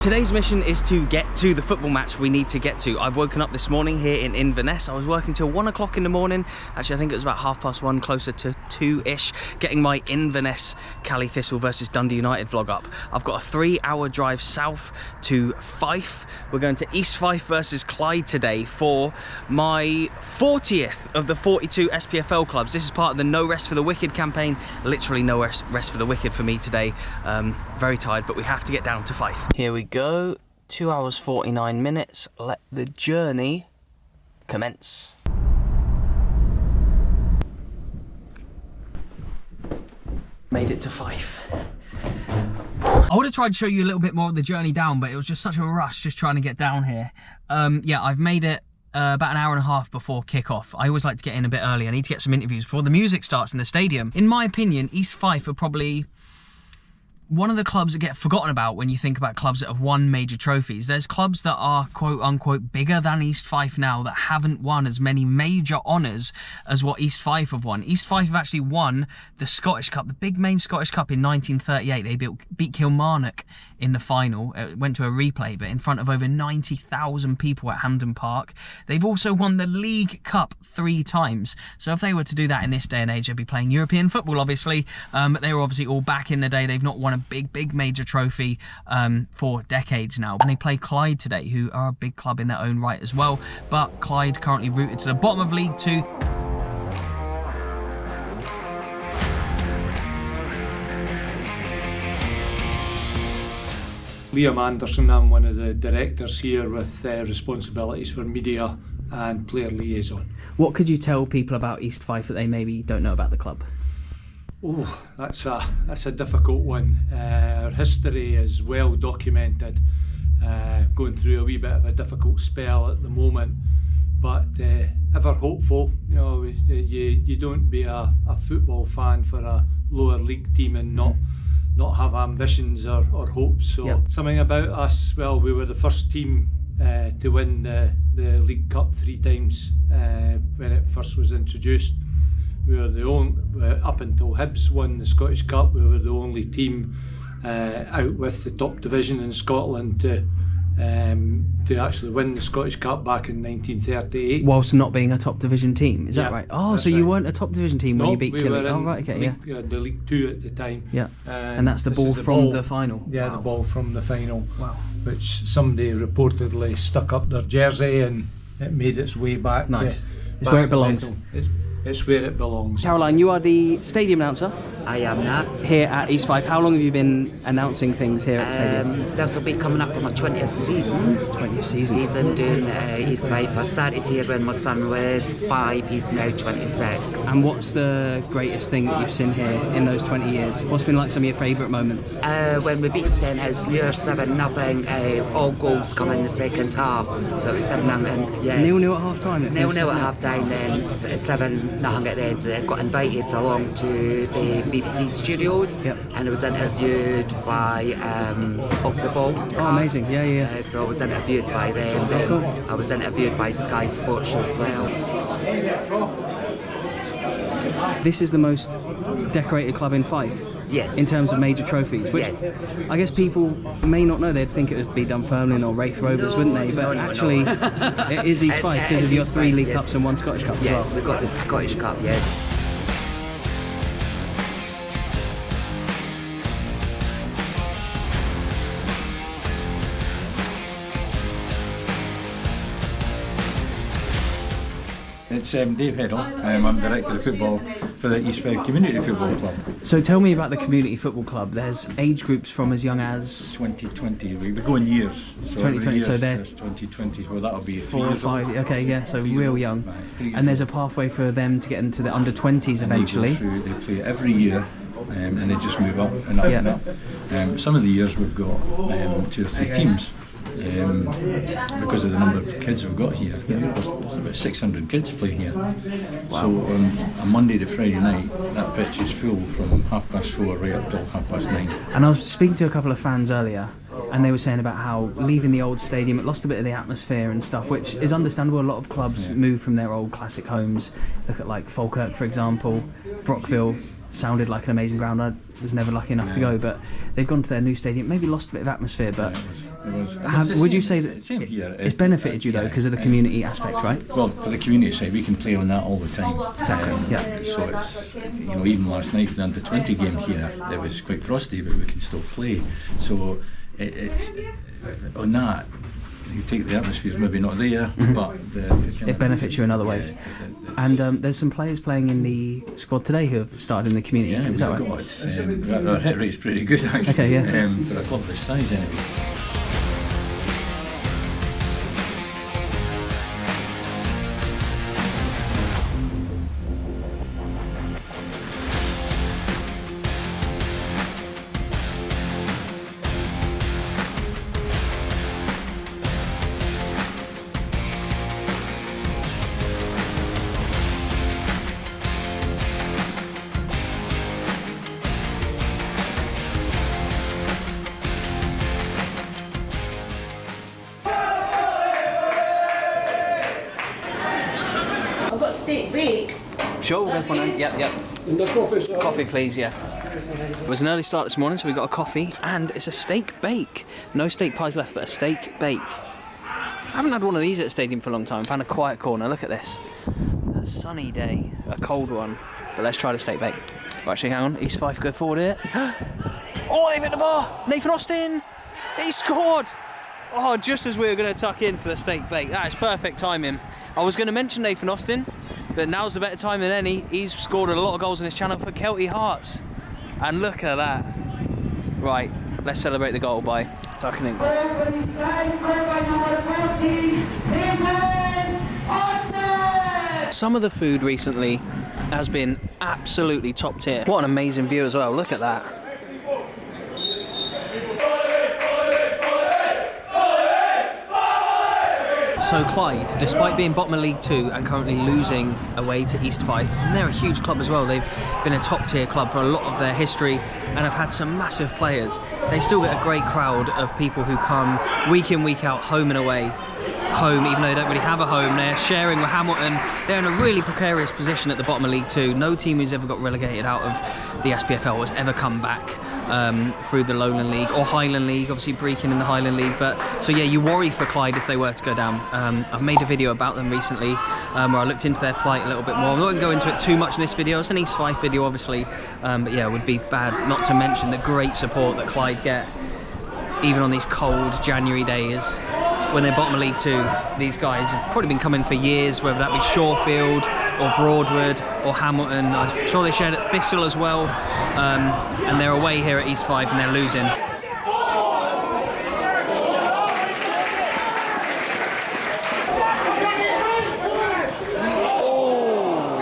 Today's mission is to get to the football match we need to get to. I've woken up this morning here in Inverness. I was working till 1 o'clock in the morning. Actually, I think it was about 1:30, closer to 2-ish, getting my Inverness Cali Thistle versus Dundee United vlog up. I've got a 3-hour drive south to Fife. We're going to East Fife versus Clyde today for my 40th of the 42 SPFL clubs. This is part of the No Rest for the Wicked campaign. Literally no rest for the wicked for me today. Very tired, but we have to get down to Fife. Here we go. 2 hours 49 minutes. Let the journey commence. Made it to Fife. I would have tried to show you a little bit more of the journey down, but it was just such a rush just trying to get down here. Yeah, I've made it about an hour and a half before kick-off. I always like to get in a bit early. I need to get some interviews before the music starts in the stadium. In my opinion, East Fife are probably one of the clubs that get forgotten about when you think about clubs that have won major trophies. There's clubs that are quote-unquote bigger than East Fife now that haven't won as many major honours as what East Fife have won. East Fife have actually won the Scottish Cup, the big main Scottish Cup in 1938. They beat Kilmarnock in the final. It went to a replay, but in front of over 90,000 people at Hampden Park. They've also won the League Cup 3 times. So if they were to do that in this day and age, they'd be playing European football, obviously. But they were obviously all back in the day. They've not won a big major trophy for decades now, and they play Clyde today, who are a big club in their own right as well, but Clyde currently rooted to the bottom of League 2. Liam Anderson, I'm one of the directors here with responsibilities for media and player liaison. What could you tell people about East Fife that they maybe don't know about the club? Oh, that's a difficult one. Our history is well documented, going through a wee bit of a difficult spell at the moment, but ever hopeful. You know, you don't be a football fan for a lower league team and not have ambitions or hopes. So yep. Something about us, well, we were the first team to win the League Cup 3 times when it first was introduced. We were the only, up until Hibs won the Scottish Cup, we were the only team out with the top division in Scotland to actually win the Scottish Cup back in 1938. Whilst not being a top division team, is that right? Oh, so you weren't a top division team when you beat Killie? Oh, right, okay, yeah. The League 2 at the time. Yeah, and that's the ball from the final? Yeah, wow. The ball from the final. Wow. Which somebody reportedly stuck up their jersey and it made its way back. Nice. It's where it belongs. It's where it belongs. Caroline, you are the stadium announcer. I am that. Here at East Fife. How long have you been announcing things here at the stadium? This will be coming up for my 20th season. 20th season. Doing East Fife. I started here when my son was 5, he's now 26. And what's the greatest thing that you've seen here in those 20 years? What's been like some of your favourite moments? When we beat Stenhousemuir 7-0, all goals come in the second half. So it was 7-0. Yeah. 0-0 at half time? 0-0 at half time, then 7-0 at the end. I got invited along to the BBC studios. Yep. And I was interviewed by Off the Ball. Oh, amazing, yeah. So I was interviewed by them. Oh, cool. I was interviewed by Sky Sports as well. This is the most decorated club in Fife? Yes. In terms of major trophies? Which yes. I guess people may not know. They'd think it would be Dunfermline or Wraith Rovers, wouldn't they? But actually, it is East Fife because of your 3 League Cups and 1 Scottish Cup as well. Yes, we've got the Scottish Cup, yes. It's Dave Heddle. I'm Director of Football for the East Fife Community Football Club. So tell me about the Community Football Club. There's age groups from as young as 2020. We go in years. So 2020. So there's 2020. Well, that'll be 4 or 5. Okay, yeah. So real young. And there's a pathway for them to get into the under 20s eventually. They play every year. And they just move up and up and up. Some of the years we've got 2 or 3 teams. Because of the number of kids we've got here. There's about 600 kids play here. Wow. So on a Monday to Friday night, that pitch is full from 4:30 right up till 9:30. And I was speaking to a couple of fans earlier, and they were saying about how leaving the old stadium, it lost a bit of the atmosphere and stuff, which is understandable. A lot of clubs move from their old classic homes. Look at like Falkirk, for example, Brockville. Sounded like an amazing ground. I was never lucky enough to go, but they've gone to their new stadium, maybe lost a bit of atmosphere, but It was. Would you say that same here? it's benefited you though because of the community aspect, right? Well, for the community side, we can play on that all the time. Exactly. Yeah. So it's, you know, even last night, the under-20 game here, it was quite frosty, but we can still play. So it's on that. You take the atmosphere is maybe not there, but it benefits you in other ways. And there's some players playing in the squad today who have started in the community. Yeah, is that right? Our hit rate's pretty good actually. Okay, yeah. For a club this size anyway. Steak bake. Sure, we'll go for one. Yep. Coffee, please, yeah. It was an early start this morning, so we got a coffee, and it's a steak bake. No steak pies left, but a steak bake. I haven't had one of these at the stadium for a long time. Found a quiet corner, look at this. A sunny day, a cold one. But let's try the steak bake. Oh, actually, hang on, East Fife go forward here. Oh, they've hit the bar! Nathan Austin! He scored! Oh, just as we were going to tuck into the steak bake. That is perfect timing. I was going to mention Nathan Austin, but now's a better time than any. He's scored a lot of goals on his channel for Kelty Hearts. And look at that. Right, let's celebrate the goal by tucking in. Some of the food recently has been absolutely top tier. What an amazing view as well, look at that. So Clyde, despite being bottom of League 2 and currently losing away to East Fife, and they're a huge club as well, they've been a top tier club for a lot of their history and have had some massive players. They still get a great crowd of people who come week in, week out, home and away. Home, even though they don't really have a home, they're sharing with Hamilton. They're in a really precarious position at the bottom of League 2. No team who's ever got relegated out of the SPFL has ever come back through the Lowland League or Highland League, obviously Brecon in the Highland League. But so yeah, you worry for Clyde if they were to go down. I've made a video about them recently where I looked into their plight a little bit more. I'm not going to go into it too much in this video. It's an East Fife video, obviously, but yeah, it would be bad not to mention the great support that Clyde get, even on these cold January days. When they're bottom of League 2, these guys have probably been coming for years, whether that be Shorefield or Broadwood or Hamilton. I'm sure they shared at Thistle as well. And they're away here at East Fife and they're losing. Oh.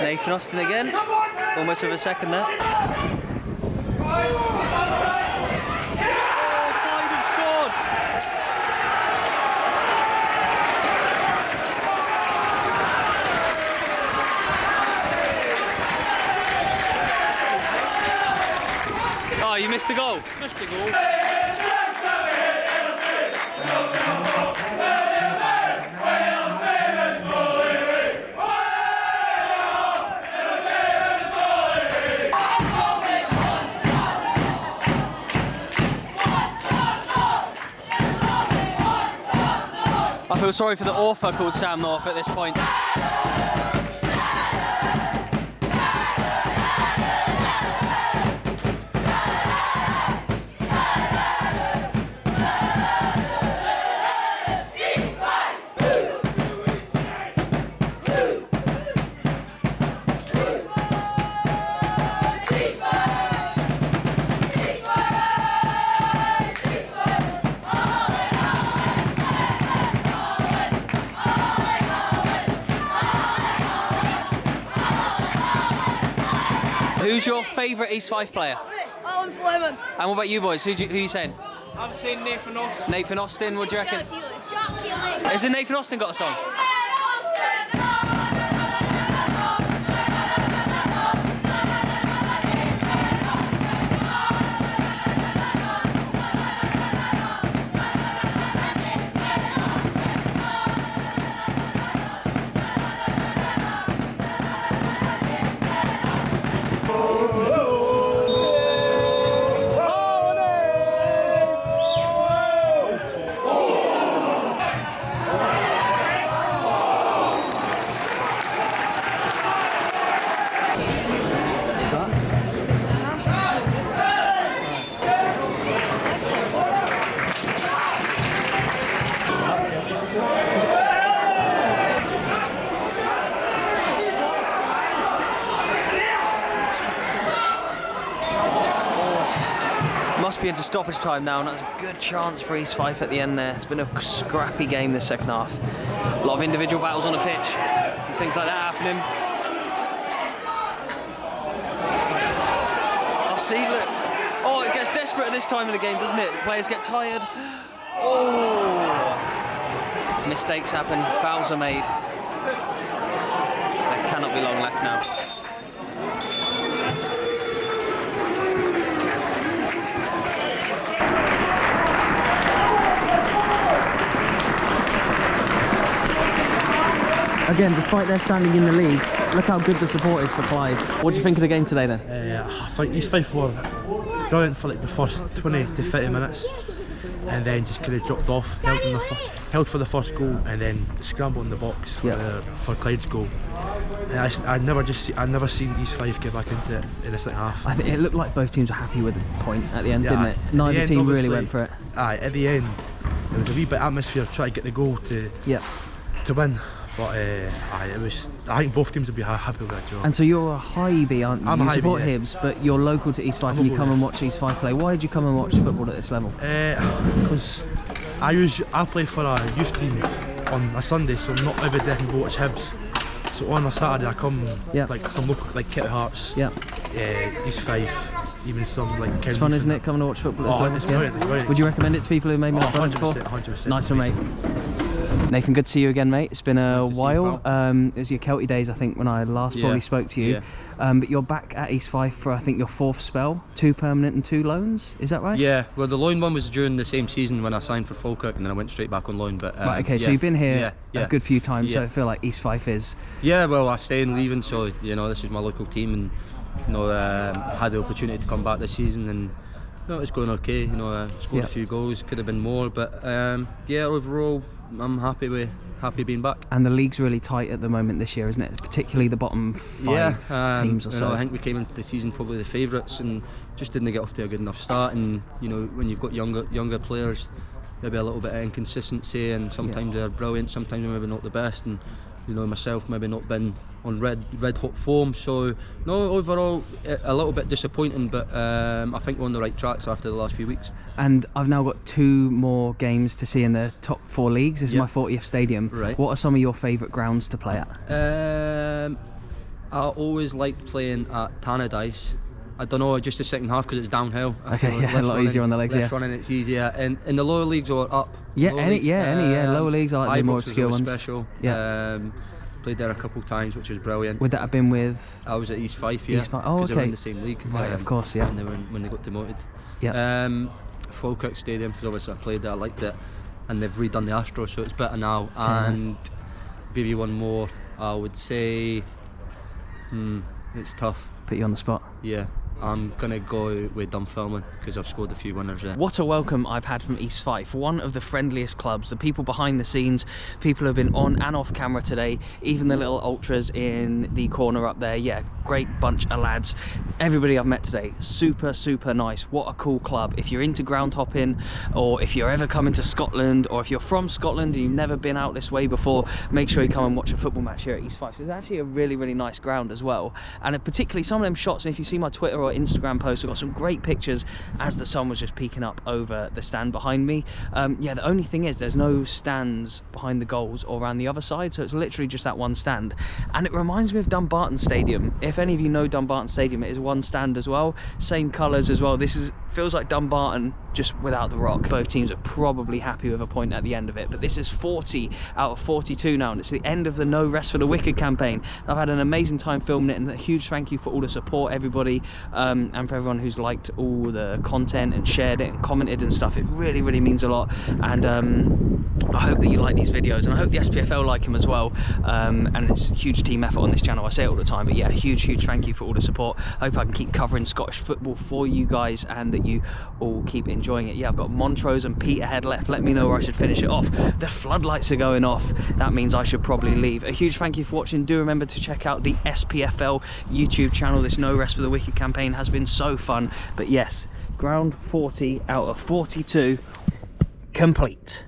Nathan Austin again, almost with a second there. Oh, you missed the goal. Missed the goal. I feel sorry for the author called Sam North at this point. Who's your favourite East Fife player? Alan Fleming. And what about you boys? Who you saying? I'm saying Nathan Austin. Nathan Austin, what do you reckon? Jack Healy. Has Nathan Austin got a song? into stoppage time now, and that's a good chance for East Fife at the end there. It's been a scrappy game this second half. A lot of individual battles on the pitch, and things like that happening. Oh, see, look. Oh, it gets desperate at this time of the game, doesn't it? The players get tired. Oh! Mistakes happen, fouls are made. There cannot be long left now. Again, despite their standing in the league, look how good the support is for Clyde. What do you think of the game today then? I think East Fife were brilliant for like the first 20 to 30 minutes, and then just kind of dropped off, held for the first goal, and then scrambled in the box for Clyde's goal. And I'd never seen East Fife get back into it in the second half. I think it looked like both teams were happy with the point at the end, didn't it? Neither team really went for it. Aye, at the end, there was a wee bit of atmosphere trying to get the goal to win. But it was. I think both teams would be happy with that, Joe. And so you're a Highby, aren't you? I'm a Highby, support Hibs, but you're local to East Fife and you come and watch East Fife play. Why did you come and watch football at this level? Because I play for a youth team on a Sunday, so not every day I can go watch Hibs. So on a Saturday I come like some local, like Kitty Hearts, East Fife, even some like. It's fun, isn't it? Coming to watch football at this level? It's brilliant. Would you recommend it to people who maybe not done it before? 100%. Nice one, mate. Nathan, good to see you again, mate. It's been a while. It was your Kelty days, I think, when I last probably spoke to you. But you're back at East Fife for, I think, your 4th spell. 2 permanent and 2 loans. Is that right? Yeah. Well, the loan one was during the same season when I signed for Falkirk, and then I went straight back on loan. But right, okay. So you've been here a good few times. So I feel like East Fife is. Yeah. Well, I stay and leaving, so this is my local team, and had the opportunity to come back this season, and it's going okay. Scored a few goals. Could have been more, but overall, I'm happy being back. And the league's really tight at the moment this year, isn't it? Particularly the bottom 5 teams or so. I think we came into the season probably the favourites and just didn't get off to a good enough start. And when you've got younger players, maybe a little bit of inconsistency, and sometimes they're brilliant, sometimes they're maybe not the best. And myself maybe not been on red hot form, so overall a little bit disappointing, but I think we're on the right tracks after the last few weeks. And I've now got 2 more games to see in the top 4 leagues. This is my 40th stadium. Right. What are some of your favourite grounds to play at? I always liked playing at Tannadice. I don't know, just the second half because it's downhill. Okay, a lot easier on the legs. Less running, it's easier. And in the lower leagues or up. Lower leagues. I like the more obscure ones. Special. Played there a couple of times, which was brilliant. Would that have been with? I was at East Fife, East Fife. Oh, okay. Because they were in the same league. Right, of course, yeah. And they were when they got demoted. Yeah. Falkirk Stadium, because obviously I played there, I liked it, and they've redone the Astro, so it's better now. And maybe one more, I would say. It's tough. Put you on the spot. Yeah. I'm going to go with Dunfermline because I've scored a few winners there. What a welcome I've had from East Fife, one of the friendliest clubs, the people behind the scenes, people who have been on and off camera today, even the little ultras in the corner up there. Yeah, great bunch of lads. Everybody I've met today, super, super nice. What a cool club. If you're into ground hopping, or if you're ever coming to Scotland, or if you're from Scotland and you've never been out this way before, make sure you come and watch a football match here at East Fife. So it's actually a really, really nice ground as well. And particularly some of them shots, and if you see my Twitter or Instagram posts, I've got some great pictures as the sun was just peeking up over the stand behind me. The only thing is there's no stands behind the goals or around the other side, so it's literally just that one stand. And it reminds me of Dumbarton Stadium. If any of you know Dumbarton Stadium, it is one stand as well, same colours as well. This feels like Dumbarton just without the rock. Both teams are probably happy with a point at the end of it, but this is 40 out of 42 now, and it's the end of the No Rest for the Wicked campaign. I've had an amazing time filming it, and a huge thank you for all the support, everybody, and for everyone who's liked all the content and shared it and commented and stuff. It really, really means a lot, and I hope that you like these videos, and I hope the SPFL like them as well. And it's a huge team effort on this channel, I say it all the time, but yeah, huge thank you for all the support. I hope I can keep covering Scottish football for you guys, and that you all keep enjoying it. Yeah, I've got Montrose and Peterhead left. Let me know where I should finish it off. The floodlights are going off. That means I should probably leave. A huge thank you for watching. Do remember to check out the SPFL YouTube channel. This No Rest for the Wicked campaign has been so fun. But yes, ground 40 out of 42 complete.